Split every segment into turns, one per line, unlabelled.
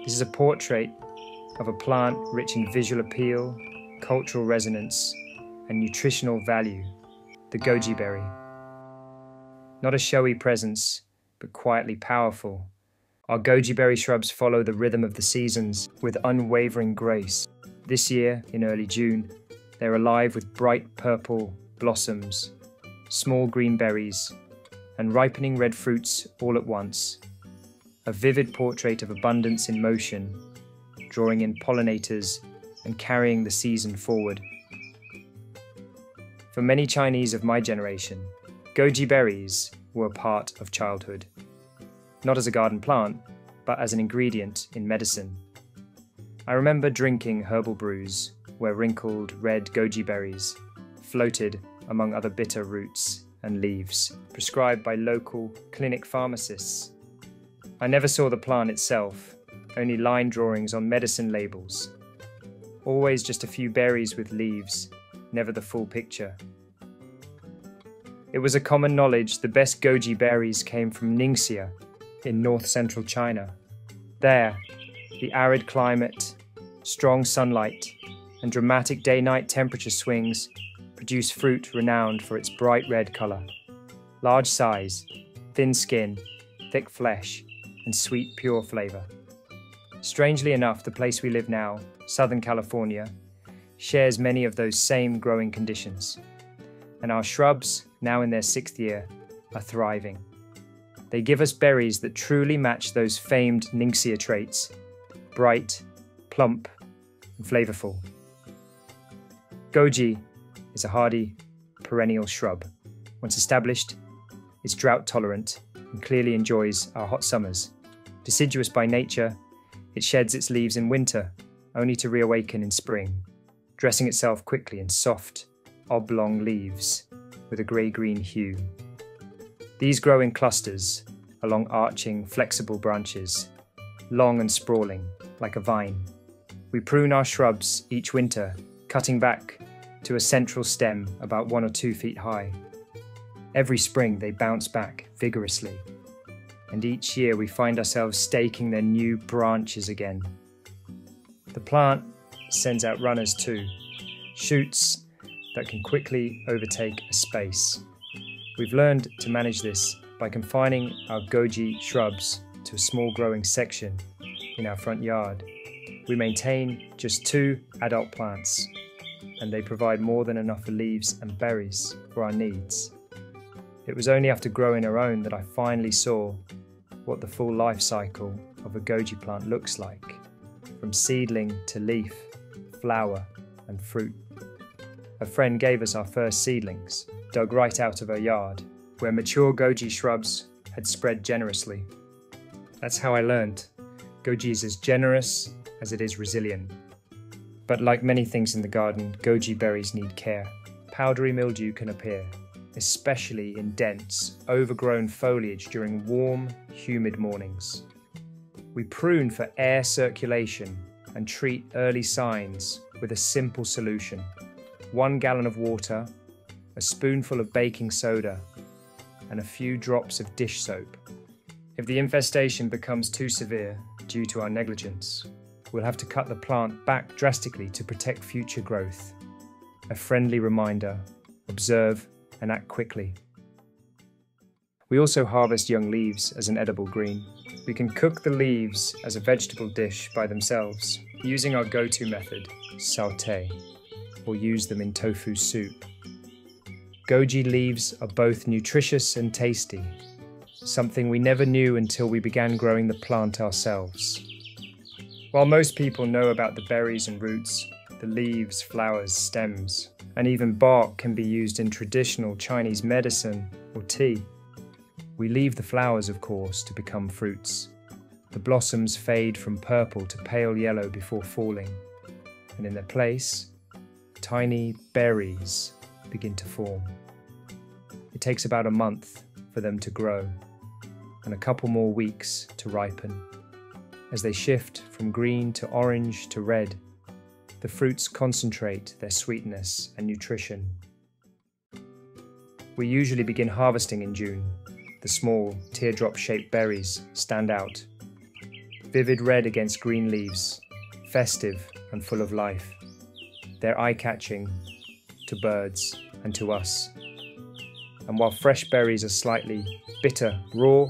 This is a portrait of a plant rich in visual appeal, cultural resonance, and nutritional value, the goji berry. Not a showy presence, but quietly powerful, our goji berry shrubs follow the rhythm of the seasons with unwavering grace. This year, in early June, they're alive with bright purple blossoms, small green berries, and ripening red fruits all at once. A vivid portrait of abundance in motion, drawing in pollinators and carrying the season forward. For many Chinese of my generation, goji berries were a part of childhood. Not as a garden plant, but as an ingredient in medicine. I remember drinking herbal brews where wrinkled red goji berries floated among other bitter roots and leaves, prescribed by local clinic pharmacists. I never saw the plant itself, only line drawings on medicine labels. Always just a few berries with leaves, never the full picture. It was a common knowledge the best goji berries came from Ningxia in north-central China. There, the arid climate, strong sunlight, and dramatic day-night temperature swings produce fruit renowned for its bright red color. Large size, thin skin, thick flesh, and sweet, pure flavor. Strangely enough, the place we live now, Southern California, shares many of those same growing conditions. And our shrubs, now in their 6th year, are thriving. They give us berries that truly match those famed Ningxia traits: bright, plump, and flavorful. Goji is a hardy, perennial shrub. Once established, it's drought-tolerant and clearly enjoys our hot summers. Deciduous by nature, it sheds its leaves in winter, only to reawaken in spring, dressing itself quickly in soft, oblong leaves with a grey-green hue. These grow in clusters along arching, flexible branches, long and sprawling, like a vine. We prune our shrubs each winter, cutting back to a central stem about 1 or 2 feet high. Every spring they bounce back vigorously, and each year we find ourselves staking their new branches again. The plant sends out runners too, shoots that can quickly overtake a space. We've learned to manage this by confining our goji shrubs to a small growing section in our front yard. We maintain just 2 adult plants, and they provide more than enough leaves and berries for our needs. It was only after growing our own that I finally saw what the full life cycle of a goji plant looks like, from seedling to leaf, flower, and fruit. A friend gave us our first seedlings, dug right out of her yard, where mature goji shrubs had spread generously. That's how I learned goji is as generous as it is resilient. But like many things in the garden, goji berries need care. Powdery mildew can appear, especially in dense, overgrown foliage during warm, humid mornings. We prune for air circulation and treat early signs with a simple solution: 1 gallon of water, a spoonful of baking soda, and a few drops of dish soap. If the infestation becomes too severe due to our negligence, we'll have to cut the plant back drastically to protect future growth. A friendly reminder: observe and act quickly. We also harvest young leaves as an edible green. We can cook the leaves as a vegetable dish by themselves, using our go-to method, sauté, or use them in tofu soup. Goji leaves are both nutritious and tasty, something we never knew until we began growing the plant ourselves. While most people know about the berries and roots, the leaves, flowers, stems, and even bark can be used in traditional Chinese medicine or tea, we leave the flowers, of course, to become fruits. The blossoms fade from purple to pale yellow before falling, and in their place, tiny berries begin to form. It takes about a month for them to grow, and a couple more weeks to ripen. As they shift from green to orange to red, the fruits concentrate their sweetness and nutrition. We usually begin harvesting in June. The small, teardrop-shaped berries stand out. vivid red against green leaves, festive and full of life. They're eye-catching to birds and to us. And while fresh berries are slightly bitter raw,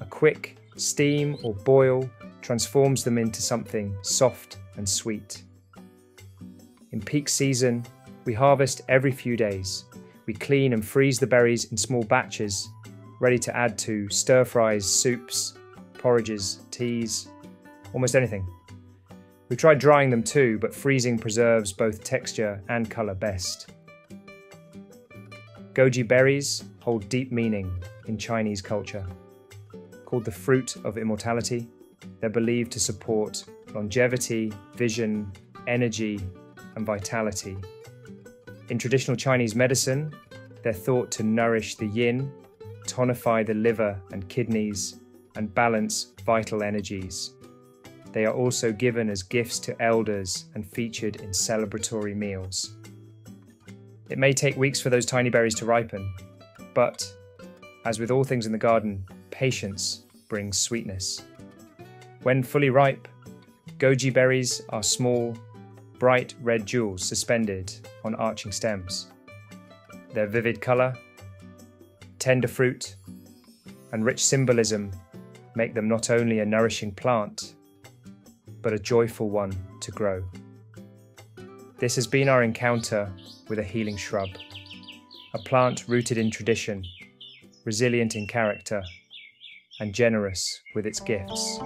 a quick steam or boil transforms them into something soft and sweet. In peak season, we harvest every few days. We clean and freeze the berries in small batches, ready to add to stir-fries, soups, porridges, teas, almost anything. We've tried drying them too, but freezing preserves both texture and colour best. Goji berries hold deep meaning in Chinese culture. Called the fruit of immortality, they're believed to support longevity, vision, energy, and vitality. In traditional Chinese medicine, they're thought to nourish the yin, tonify the liver and kidneys, and balance vital energies. They are also given as gifts to elders and featured in celebratory meals. It may take weeks for those tiny berries to ripen, but, as with all things in the garden, patience brings sweetness. When fully ripe, goji berries are small, bright red jewels suspended on arching stems. Their vivid colour, tender fruit, and rich symbolism make them not only a nourishing plant, but a joyful one to grow. This has been our encounter with a healing shrub, a plant rooted in tradition, resilient in character, and generous with its gifts.